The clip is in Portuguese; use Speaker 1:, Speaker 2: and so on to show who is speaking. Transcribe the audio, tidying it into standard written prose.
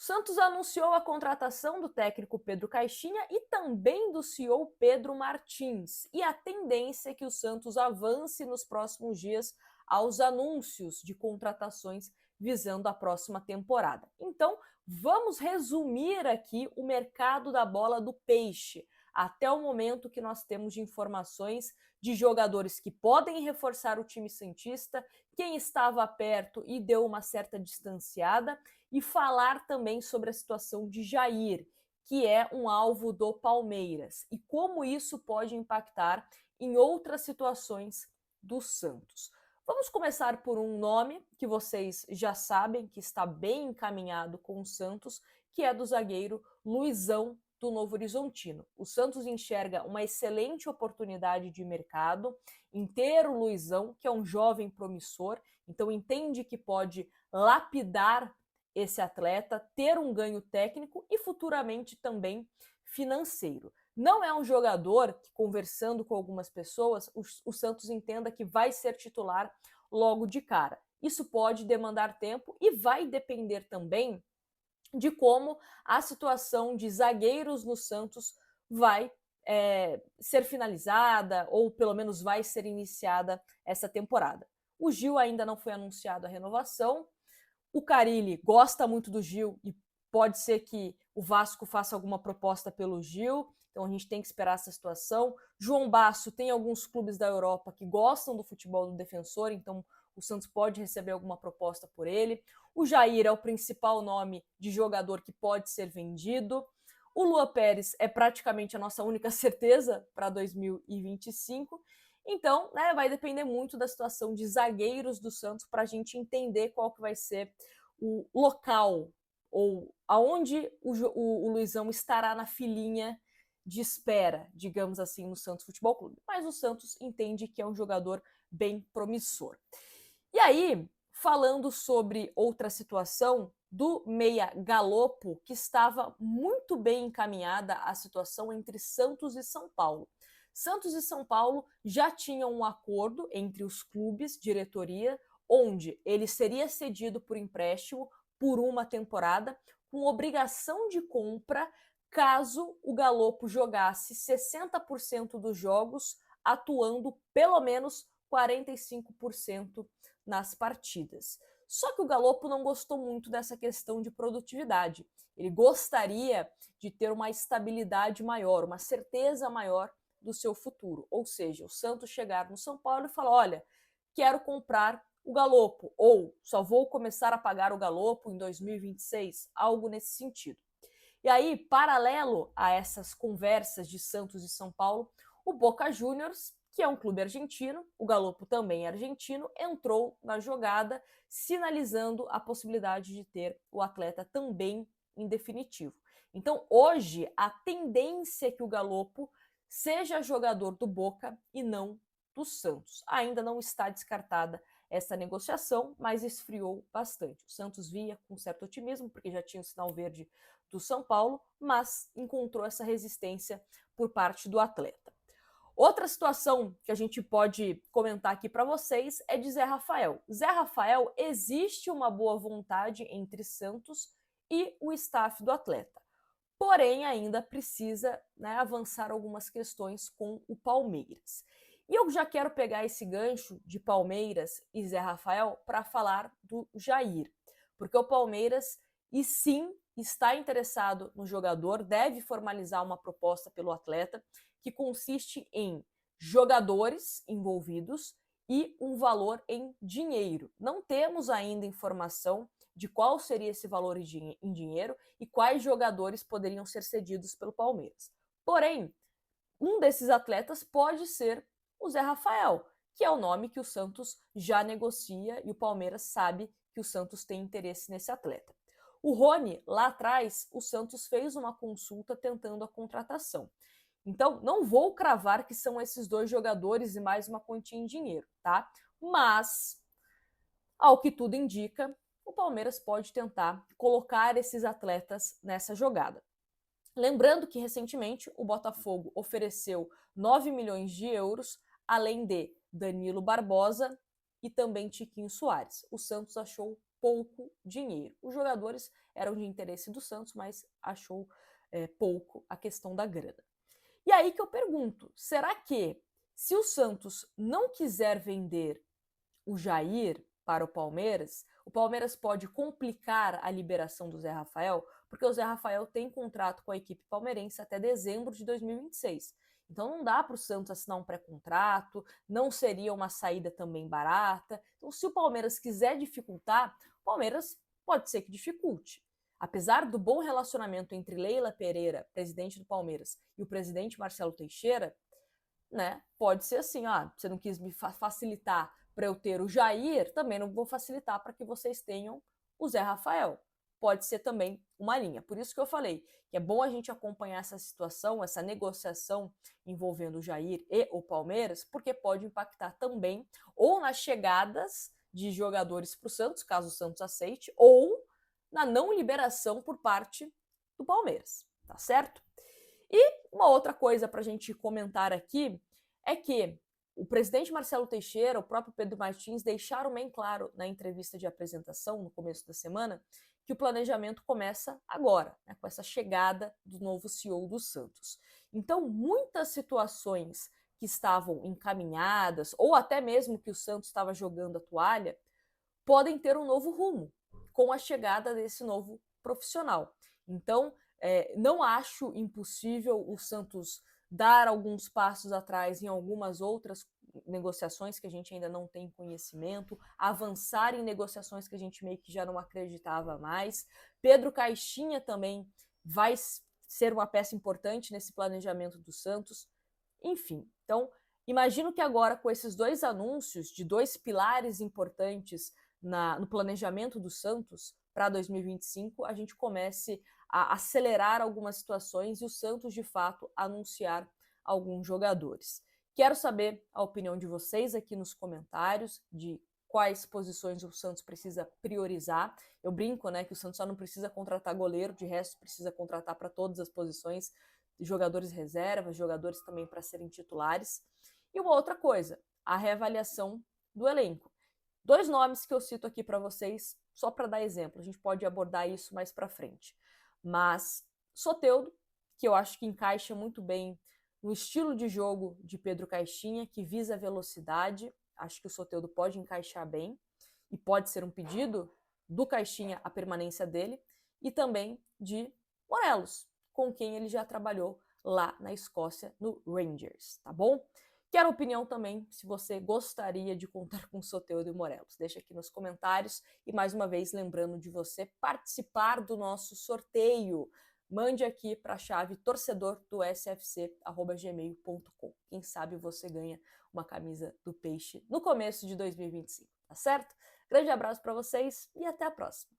Speaker 1: Santos anunciou a contratação do técnico Pedro Caixinha e também do CEO Pedro Martins. E a tendência é que o Santos avance nos próximos dias aos anúncios de contratações visando a próxima temporada. Então, vamos resumir aqui o mercado da bola do peixe, até o momento que nós temos de informações de jogadores que podem reforçar o time santista, quem estava perto e deu uma certa distanciada, e falar também sobre a situação de Jair, que é um alvo do Palmeiras, e como isso pode impactar em outras situações do Santos. Vamos começar por um nome que vocês já sabem que está bem encaminhado com o Santos, que é do zagueiro Luizão do Novo Horizontino. O Santos enxerga uma excelente oportunidade de mercado em ter o Luizão, que é um jovem promissor, então entende que pode lapidar esse atleta, ter um ganho técnico e futuramente também financeiro. Não é um jogador que, conversando com algumas pessoas, o Santos entenda que vai ser titular logo de cara. Isso pode demandar tempo e vai depender também de como a situação de zagueiros no Santos vai ser finalizada ou pelo menos vai ser iniciada essa temporada. O Gil ainda não foi anunciado a renovação. O Carille gosta muito do Gil e pode ser que o Vasco faça alguma proposta pelo Gil, então a gente tem que esperar essa situação. João Basso tem alguns clubes da Europa que gostam do futebol do defensor, então o Santos pode receber alguma proposta por ele. O Jair é o principal nome de jogador que pode ser vendido. O Lua Pérez é praticamente a nossa única certeza para 2025. Então, vai depender muito da situação de zagueiros do Santos para a gente entender qual que vai ser o local ou aonde o Luizão estará na filinha de espera, digamos assim, no Santos Futebol Clube. Mas o Santos entende que é um jogador bem promissor. E aí, falando sobre outra situação do meia Galopo, que estava muito bem encaminhada a situação entre Santos e São Paulo. Santos e São Paulo já tinham um acordo entre os clubes, diretoria, onde ele seria cedido por empréstimo por uma temporada, com obrigação de compra caso o Galopo jogasse 60% dos jogos, atuando pelo menos 45% nas partidas. Só que o Galopo não gostou muito dessa questão de produtividade. Ele gostaria de ter uma estabilidade maior, uma certeza maior do seu futuro. Ou seja, o Santos chegar no São Paulo e falar: olha, quero comprar o Galopo, ou só vou começar a pagar o Galopo em 2026, algo nesse sentido. E aí, paralelo a essas conversas de Santos e São Paulo, o Boca Juniors, que é um clube argentino, o Galopo também é argentino, entrou na jogada, sinalizando a possibilidade de ter o atleta também em definitivo. Então, hoje, a tendência é que o Galopo seja jogador do Boca e não do Santos. Ainda não está descartada essa negociação, mas esfriou bastante. O Santos via com certo otimismo, porque já tinha o sinal verde do São Paulo, mas encontrou essa resistência por parte do atleta. Outra situação que a gente pode comentar aqui para vocês é de Zé Rafael. Zé Rafael, existe uma boa vontade entre Santos e o staff do atleta. Porém, ainda precisa avançar algumas questões com o Palmeiras. E eu já quero pegar esse gancho de Palmeiras e Zé Rafael para falar do Jair. Porque o Palmeiras, e sim, está interessado no jogador, deve formalizar uma proposta pelo atleta, que consiste em jogadores envolvidos e um valor em dinheiro. Não temos ainda informação de qual seria esse valor em dinheiro e quais jogadores poderiam ser cedidos pelo Palmeiras. Porém, um desses atletas pode ser o Zé Rafael, que é o nome que o Santos já negocia e o Palmeiras sabe que o Santos tem interesse nesse atleta. O Rony, lá atrás, o Santos fez uma consulta tentando a contratação. Então, não vou cravar que são esses dois jogadores e mais uma quantia em dinheiro, tá? Mas, ao que tudo indica, o Palmeiras pode tentar colocar esses atletas nessa jogada. Lembrando que, recentemente, o Botafogo ofereceu 9 milhões de euros, além de Danilo Barbosa e também Tiquinho Soares. O Santos achou pouco dinheiro. Os jogadores eram de interesse do Santos, mas achou pouco a questão da grana. E aí que eu pergunto, será que se o Santos não quiser vender o Jair para o Palmeiras pode complicar a liberação do Zé Rafael, porque o Zé Rafael tem contrato com a equipe palmeirense até dezembro de 2026. Então não dá para o Santos assinar um pré-contrato, não seria uma saída também barata. Então se o Palmeiras quiser dificultar, o Palmeiras pode ser que dificulte. Apesar do bom relacionamento entre Leila Pereira, presidente do Palmeiras, e o presidente Marcelo Teixeira, né, pode ser assim, você não quis me facilitar para eu ter o Jair, também não vou facilitar para que vocês tenham o Zé Rafael. Pode ser também uma linha. Por isso que eu falei que é bom a gente acompanhar essa situação, essa negociação envolvendo o Jair e o Palmeiras, porque pode impactar também ou nas chegadas de jogadores para o Santos, caso o Santos aceite, ou na não liberação por parte do Palmeiras, tá certo? E uma outra coisa para a gente comentar aqui é que o presidente Marcelo Teixeira, o próprio Pedro Martins deixaram bem claro na entrevista de apresentação no começo da semana que o planejamento começa agora, né, com essa chegada do novo CEO do Santos. Então, muitas situações que estavam encaminhadas, ou até mesmo que o Santos estava jogando a toalha, podem ter um novo rumo com a chegada desse novo profissional. Então, não acho impossível o Santos dar alguns passos atrás em algumas outras negociações que a gente ainda não tem conhecimento, avançar em negociações que a gente meio que já não acreditava mais. Pedro Caixinha também vai ser uma peça importante nesse planejamento do Santos. Enfim, então imagino que agora com esses dois anúncios de dois pilares importantes no planejamento do Santos para 2025, a gente comece a acelerar algumas situações e o Santos, de fato, anunciar alguns jogadores. Quero saber a opinião de vocês aqui nos comentários, de quais posições o Santos precisa priorizar. Eu brinco, né, que o Santos só não precisa contratar goleiro, de resto precisa contratar para todas as posições, jogadores reservas, jogadores também para serem titulares. E uma outra coisa, a reavaliação do elenco. Dois nomes que eu cito aqui para vocês, só para dar exemplo, a gente pode abordar isso mais para frente. Mas Soteldo, que eu acho que encaixa muito bem no estilo de jogo de Pedro Caixinha, que visa a velocidade, acho que o Soteldo pode encaixar bem e pode ser um pedido do Caixinha a permanência dele, e também de Morelos, com quem ele já trabalhou lá na Escócia, no Rangers, tá bom? Quero opinião também, se você gostaria de contar com Soteldo e Morelos. Deixa aqui nos comentários e, mais uma vez, lembrando de você participar do nosso sorteio. Mande aqui para a chave torcedor@gmail.com. Quem sabe você ganha uma camisa do Peixe no começo de 2025, tá certo? Grande abraço para vocês e até a próxima.